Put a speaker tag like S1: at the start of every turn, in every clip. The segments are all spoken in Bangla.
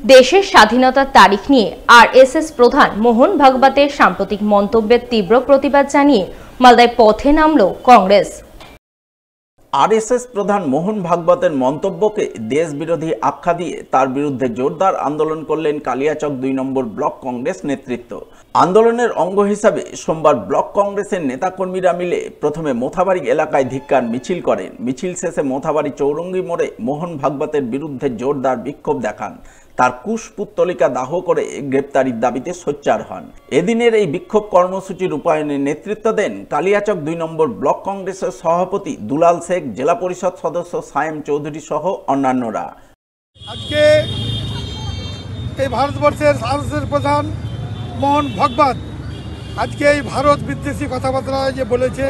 S1: দেশের স্বাধীনতার তারিখ নিয়ে আরএসএস প্রধান মোহন ভাগবতের সাম্প্রতিক মন্তব্যের তীব্র প্রতিবাদ জানিয়ে মালদায় পথে নামল কংগ্রেস।
S2: আরএসএস প্রধান মোহন ভাগবতের মন্তব্যকে দেশবিরোধী আখ্যা দিয়ে তার বিরুদ্ধে জোরদার আন্দোলন করলেন কালিয়াচক ২ নম্বর ব্লক কংগ্রেস নেতৃত্ব। আন্দোলনের অঙ্গ হিসাবে সোমবার ব্লক কংগ্রেসের নেতাকর্মীরা মিলে প্রথমে মোথাবাড়ি এলাকায় ধিক্কার মিছিল করেন। মিছিল শেষে মোথাবাড়ি চৌরঙ্গি মোড়ে মোহন ভাগবতের বিরুদ্ধে জোরদার বিক্ষোভ দেখান। তার কুশপুত্তলিকা দাহ করে গ্রেপ্তারির দাবিতে সোচ্চার হন। এদিনের এই বিক্ষোভ কর্মসূচি রূপায়ণে নেতৃত্ব দেন কালিয়াচক ২ নম্বর ব্লক কংগ্রেসের সভাপতি দুলাল শেখ, জেলা পরিষদ সদস্য সায়েম চৌধুরী সহ অন্যান্যরা।
S3: আজকে এই ভারতবর্ষের আরএসএস প্রধান মোহন ভাগবত আজকে এই ভারত বিদ্বেষী কথাবার্তা যে বলেছে,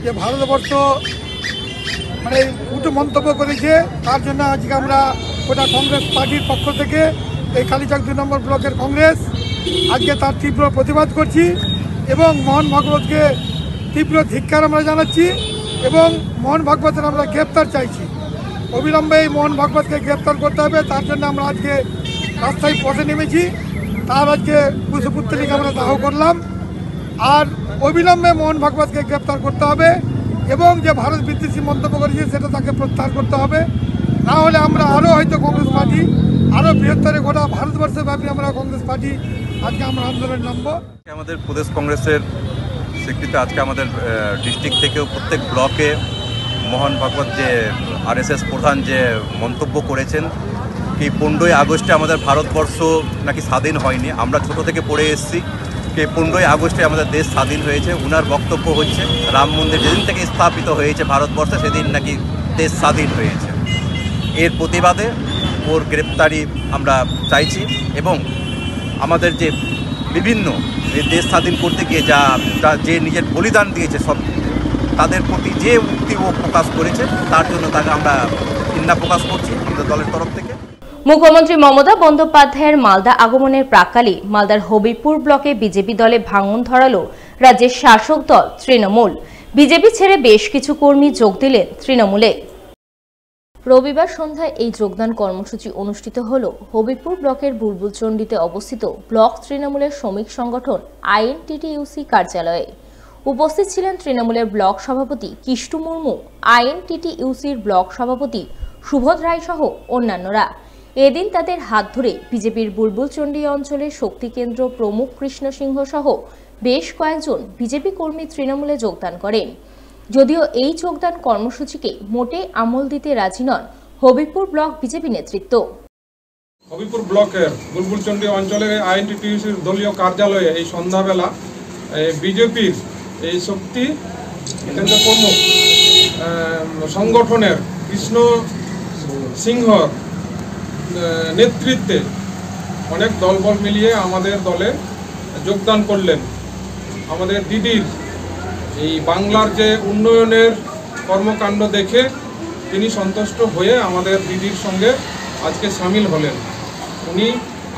S3: যে ভারতবর্ষ মানে উল্টো মন্তব্য করেছে, তার জন্য আজকে আমরা গোটা কংগ্রেস পার্টির পক্ষ থেকে এই কালিয়াচক ২ নম্বর ব্লকের কংগ্রেস আজকে তার তীব্র প্রতিবাদ করছি এবং মোহন ভাগবতকে তীব্র ধিক্কার আমরা জানাচ্ছি এবং মোহন ভাগবতের আমরা গ্রেপ্তার চাইছি। অবিলম্বে এই মোহন ভাগবতকে গ্রেপ্তার করতে হবে, তার জন্য আমরা আজকে রাস্তায় পথে নেমেছি। তার আজকে কুশপুত্তলিকা আমরা দাহ করলাম। আর অবিলম্বে মোহন ভাগবতকে গ্রেপ্তার করতে হবে এবং যে ভারত বিদ্বেষী মন্তব্য করেছে সেটা তাকে প্রত্যাহার করতে হবে। না হলে আমরা আরও হয়তো কংগ্রেস পার্টি আরও বৃহত্তরে গোটা ভারতবর্ষের ব্যাপী আমরা কংগ্রেস পার্টি আজকে আমরা আন্দোলনে নামবো।
S4: আমাদের প্রদেশ কংগ্রেসের স্বীকৃতি আজকে আমাদের ডিস্ট্রিক্ট থেকেও প্রত্যেক ব্লকে মোহন ভাগবত যে আরএসএস প্রধান যে মন্তব্য করেছেন কি 15ই আগস্টে আমাদের ভারতবর্ষ নাকি স্বাধীন হয়নি, আমরা ছোট থেকে পড়ে এসেছি কি 15ই আগস্টে আমাদের দেশ স্বাধীন হয়েছে। উনার বক্তব্য হচ্ছে রাম মন্দির যেদিন থেকে স্থাপিত হয়েছে ভারতবর্ষে সেদিন নাকি দেশ স্বাধীন হয়েছে। এর প্রতিবাদে ওর গ্রেপ্তারি আমরা চাইছি এবং আমাদের যে বিভিন্ন দেশ স্বাধীন করতে গিয়ে যে নিজের বলিদান দিয়েছে সব তাদের প্রতি যে উক্তি ও প্রকাশ করেছে তার জন্য তাকে আমরা ঘৃণা প্রকাশ করছি আমাদের দলের তরফ থেকে।
S1: মুখ্যমন্ত্রী মমতা বন্দ্যোপাধ্যায়ের মালদা আগমনের প্রাক্কালে মালদার হবিপুর ব্লকে বিজেপি দলে ভাঙন ধরালো রাজ্যের শাসক দল তৃণমূল। বিজেপি ছেড়ে বেশ কিছু কর্মী যোগ দিলেন তৃণমূলে। রবিবার সন্ধ্যায় এই যোগদান কর্মসূচি অনুষ্ঠিত হল হবিপুর ব্লকের বুলবুলচন্ডিতে অবস্থিত ব্লক তৃণমূলের শ্রমিক সংগঠন আইএনটিটিইউসি কার্যালয়ে। উপস্থিত ছিলেন তৃণমূলের ব্লক সভাপতি কিষ্টু মুর্মু, আইএনটিটিইউসির ব্লক সভাপতি সুবোধ রায় সহ অন্যান্যরা। এদিন তাদের হাত ধরে বিজেপির বুলবুলচন্ডী অঞ্চলের শক্তি কেন্দ্র প্রমুখ কৃষ্ণ সিংহ সহ বেশ কয়েকজন বিজেপি কর্মী তৃণমূলে যোগদান করেন। যদিও এই যোগদান কর্মসূচিকে মোটে আমল দিতে রাজি নন হবিপুর ব্লক বিজেপি নেতৃত্ব।
S5: হবিপুর ব্লকের বুলবুলচন্ডী অঞ্চলে আইএনটিটিইউসির দলীয় কার্যালয়ে এই সন্ধ্যাবেলা বিজেপির এই শক্তি কেন্দ্র প্রমুখ সংগঠনের কৃষ্ণ সিংহর নেতৃত্বে অনেক দলবল মিলিয়ে আমাদের দলে যোগদান করলেন। আমাদের দিদির এই বাংলার যে উন্নয়নের কর্মকাণ্ড দেখে তিনি সন্তুষ্ট হয়ে আমাদের দিদির সঙ্গে আজকে সামিল হলেন। উনি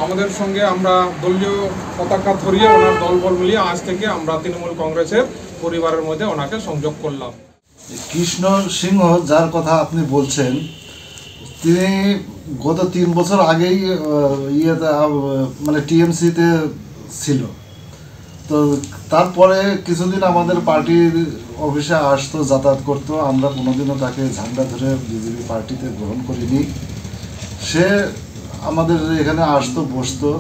S5: আমাদের সঙ্গে আমরা দলীয় পতাকা ধরিয়ে ওনার দলবল মিলিয়ে আজ থেকে আমরা তৃণমূল কংগ্রেসের পরিবারের মধ্যে ওনাকে সংযোগ করলাম।
S6: কৃষ্ণ সিংহ যার কথা আপনি বলছেন, তিনি গত 3 বছর আগেই মানে টিএমসিতে ছিল। তো তারপরে কিছুদিন আমাদের পার্টির অফিসে আসতো, যাতায়াত করতো। আমরা কোনোদিনও তাকে ঝান্ডা ধরে বিজেপি পার্টিতে গ্রহণ করিনি। সে আমাদের এখানে আসতো, বসতো।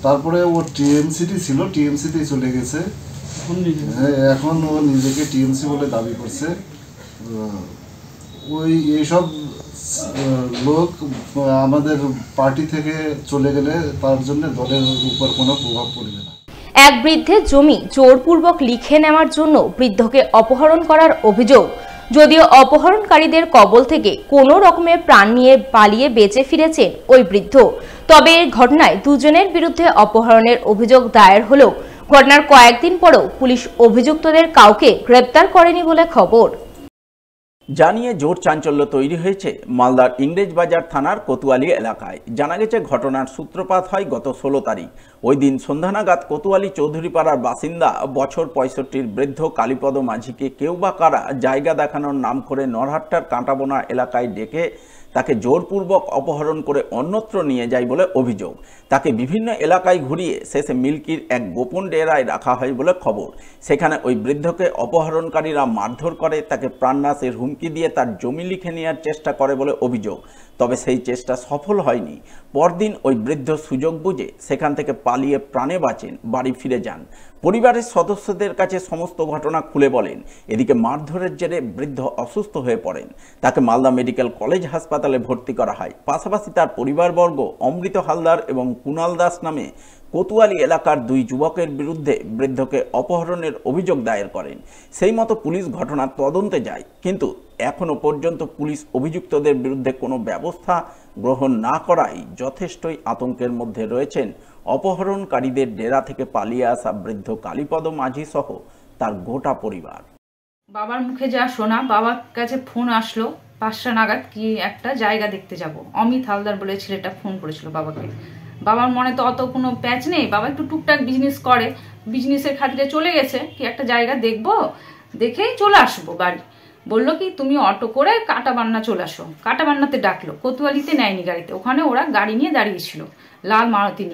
S6: তারপরে ও টিএমসিটি ছিল, টিএমসিতেই চলে গেছে। এখন ও নিজেকে টিএমসি বলে দাবি করছে। এইসব লোক আমাদের পার্টি থেকে চলে গেলে তার জন্য দলের উপর কোনো প্রভাব পড়বে না।
S1: এক বৃদ্ধের জমি জোরপূর্বক লিখে নেওয়ার জন্য বৃদ্ধকে অপহরণ করার অভিযোগ। যদিও অপহরণকারীদের কবল থেকে কোনো রকমের প্রাণ নিয়ে পালিয়ে বেঁচে ফিরেছেন ওই বৃদ্ধ, তবে এই ঘটনায় দুজনের বিরুদ্ধে অপহরণের অভিযোগ দায়ের হলেও ঘটনার কয়েকদিন পরেও পুলিশ অভিযুক্তদের কাউকে গ্রেপ্তার করেনি বলে খবর।
S2: জানিয়ে জোর চাঞ্চল্য তৈরি হয়েছে মালদার ইংরেজবাজার থানার কোতোয়ালি এলাকায়। জানা গেছে ঘটনার সূত্রপাত হয় গত 16 তারিখ। ওই দিন সন্ধ্যা নাগাদ কোতোয়ালি চৌধুরীপাড়ার বাসিন্দা বছর 65 বৃদ্ধ কালীপদ মাঝিকে কেউ বা কারা জায়গা দেখানোর নাম করে নরহাট্টার কাঁটাবোনা এলাকায় ডেকে তাকে জোরপূর্বক অপহরণ করে অন্যত্র নিয়ে যায় বলে অভিযোগ। তাকে বিভিন্ন এলাকায় ঘুরিয়ে শেষে মিল্কির এক গোপন ডেরায় রাখা হয় বলে খবর। সেখানে ওই বৃদ্ধকে অপহরণকারীরা মারধর করে, তাকে প্রাণনাশের হুমকি দিয়ে তার জমি লিখে নেওয়ার চেষ্টা করে বলে অভিযোগ। তবে সেই চেষ্টা সফল হয়নি। পরদিন ওই বৃদ্ধ সুযোগ বুঝে সেখান থেকে পালিয়ে প্রাণে বাঁচেন, বাড়ি ফিরে যান। পরিবারের সদস্যদের কাছে সমস্ত ঘটনা খুলে বলেন। এদিকে মারধরের জেরে বৃদ্ধ অসুস্থ হয়ে পড়েন। তাকে মালদা মেডিকেল কলেজ হাসপাতালে ভর্তি করা হয়। পাশাপাশি তার পরিবারবর্গ অমৃত হালদার এবং কুণাল দাস নামে কোতোয়ালি এলাকার দুই যুবকের বিরুদ্ধে বৃদ্ধকে অপহরণের অভিযোগ দায়ের করেন। সেই মতো পুলিশ ঘটনার তদন্তে যায়, কিন্তু এখনো পর্যন্ত পুলিশ অভিযুক্তদের বিরুদ্ধে কোনো ব্যবস্থা গ্রহণ না করায় যথেষ্টই আতঙ্কের মধ্যে রয়েছেন অপহরণকারীদের ডেরা থেকে পালিয়ে আসা বৃদ্ধ কালীপদ মাঝি সহ তার গোটা পরিবার।
S7: বাবার মুখে যা শোনা, বাবার কাছে ফোন আসলো 5টা নাগাদ, কি একটা জায়গা দেখতে যাব। অমিত হালদার বলে ছেলেটা ফোন করেছিল বাবাকে। বাবার মনে তো অত কোনো প্যাচ নেই, বাবা একটু টুকটাক বিজনেস করে, বিজনেসের খাতিরে চলে গেছে কি একটা জায়গা দেখবো, দেখেই চলে আসবো বাড়ি। বললো কি তুমি অটো করে কাটাবান্না চলে আসো। কাটাবান্নাতে ডাকলো, কোতোয়ালিতে নেয়নি গাড়িতে, ওখানে ওরা গাড়ি নিয়ে দাঁড়িয়েছিল, লাল মারুতি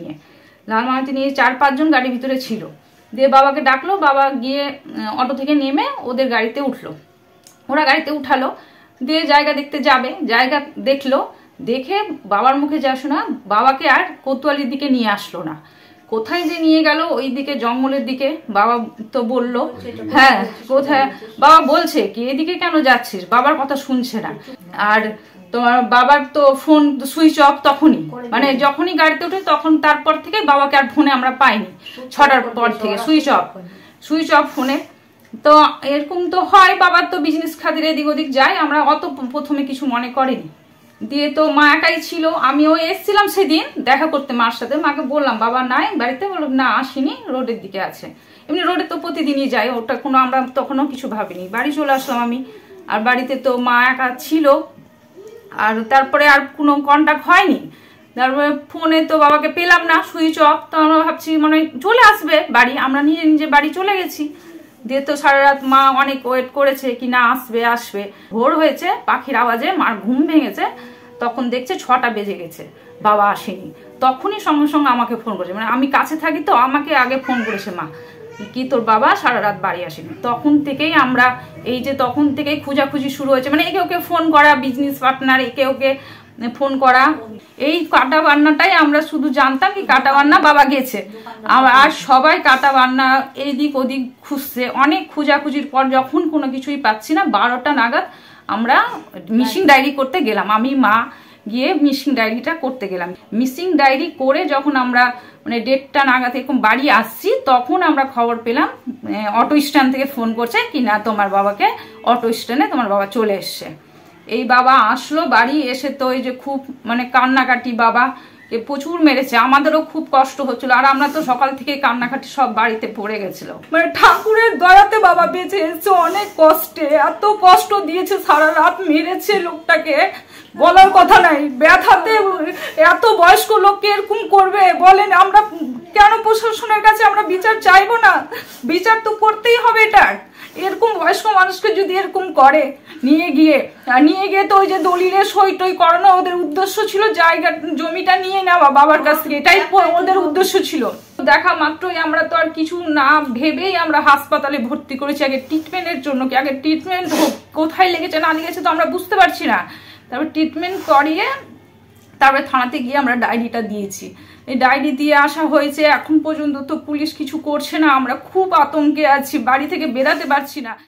S7: নিয়ে 4-5 জন গাড়ির ভিতরে ছিল। দিয়ে বাবাকে ডাকলো, বাবা গিয়ে অটো থেকে নেমে ওদের গাড়িতে উঠলো, ওরা গাড়িতে উঠালো, দিয়ে জায়গা দেখতে যাবে। জায়গা দেখলো, দেখে বাবার মুখে যা শোনা, বাবাকে আর কোতোয়ালির দিকে নিয়ে আসলো না, কোথায় যে নিয়ে গেল, ওই দিকে জঙ্গলের দিকে। বাবা তো বললো হ্যাঁ কোথায়, বাবা বলছে কি এদিকে কেন যাচ্ছিস, বাবার কথা শুনছে না। আর তোমার বাবার তো ফোন সুইচ অফ তখনই, মানে যখনই গাড়িতে উঠে তখন, তারপর থেকে বাবাকে আর ফোনে আমরা পাইনি। 6টার পর থেকে সুইচ অফ ফোনে। তো এরকম তো হয়, বাবার তো বিজনেস খাতিরে এদিক ওদিক যায়, আমরা অত প্রথমে কিছু মনে করিনি। দিয়ে তো মা একাই ছিল, আমিও এসেছিলাম সেদিন দেখা করতে মার সাথে। মাকে বললাম বাবা নাই বাড়িতে, বললাম না আসিনি, রোডের দিকে আছে। এমনি রোডে তো প্রতিদিনই যাই, ওটা কোনো আমরা তখনও কিছু ভাবিনি। বাড়ি চলে আসলাম আমি, আর বাড়িতে তো মা একা ছিল, আর তারপরে আর কোনো কন্ট্যাক্ট হয়নি। তারপরে ফোনে তো বাবাকে পেলাম না, সুইচ অফ। তো আমরা ভাবছি মানে চলে আসবে বাড়ি, আমরা নিজে নিজে বাড়ি চলে গেছি। দিয়ে তো সারা রাত মা অনেক ওয়েট করেছে কি না আসবে। ভোর হয়েছে, পাখির আওয়াজে মার ঘুম ভেঙেছে, তখন দেখছে 6টা বেজে গেছে, বাবা আসেনি। তখনই সঙ্গে সঙ্গে আমাকে ফোন করেছে, মানে আমি কাছে থাকি তো, আমাকে আগে ফোন করেছে মা, কি তোর বাবা সারা রাত বাড়ি আসেনি। তখন থেকেই আমরা তখন থেকেই খোঁজাখুঁজি শুরু হয়েছে, মানে একে ওকে ফোন করা, বিজনেস পার্টনার একে ওকে ফোন করা। এই কাটাবান্নাটাই আমরা শুধু জানতাম কি কাটাবান্না বাবা গেছে, আর সবাই কাটাবান্না এদিক ওদিক খুঁজছে। অনেক খোঁজাখুঁজির পর যখন কোনো কিছুই পাচ্ছি না, 12টা নাগাদ আমরা মিসিং ডায়েরি করতে গেলাম। আমি মা গিয়ে মিসিং ডায়েরিটা করতে গেলাম। মিসিং ডায়েরি করে যখন আমরা মানে 1:30টা নাগাদ এরকম বাড়ি আসছি, তখন আমরা খবর পেলাম অটো স্ট্যান্ড থেকে ফোন করছে কি না তোমার বাবাকে অটো স্ট্যান্ডে তোমার বাবা চলে এসছে। এই বাবা আসলো, বাড়ি এসে তো এই যে খুব মানে কান্নাকাটি, বাবা প্রচুর মেরেছে, আমাদেরও খুব কষ্ট হচ্ছিল। আর আমরা তো সকাল থেকে কান্নাকাটি সব বাড়িতে পড়ে গেছিল। মানে ঠাকুরের দয়াতে বাবা বেঁচে এসেছে, অনেক কষ্টে, এত কষ্ট দিয়েছে, সারা রাত মেরেছে লোকটাকে, বলার কথা নাই। ব্যথাতে এত বয়স্ক লোককে এরকম করবে বলেন, আমরা কেন প্রশাসনের কাছে আমরা বিচার চাইবো না? বিচার তো করতেই হবে এটার। এরকম বয়স্ক মানুষকে যদি এরকম করে, নিয়ে গিয়ে তো ওই যে দলিলে সই টই করানো ওদের উদ্দেশ্য ছিল, জায়গা জমিটা নিয়ে নেওয়া বাবার কাছ থেকে, এটাই ওদের উদ্দেশ্য ছিল। দেখা মাত্রই আমরা তো আর কিছু না ভেবেই আমরা হাসপাতালে ভর্তি করেছি, আগে ট্রিটমেন্টের জন্য। কি আগে ট্রিটমেন্ট কোথায় লেগেছে না লেগেছে তো আমরা বুঝতে পারছি না। তারপর ট্রিটমেন্ট করিয়ে তারপরে থানাতে গিয়ে আমরা ডায়েরিটা দিয়েছি। এই ডায়েরি দিয়ে আসা হয়েছে, এখন পর্যন্ত তো পুলিশ কিছু করছে না। আমরা খুব আতঙ্কে আছি, বাড়ি থেকে বেরাতে পারছি না।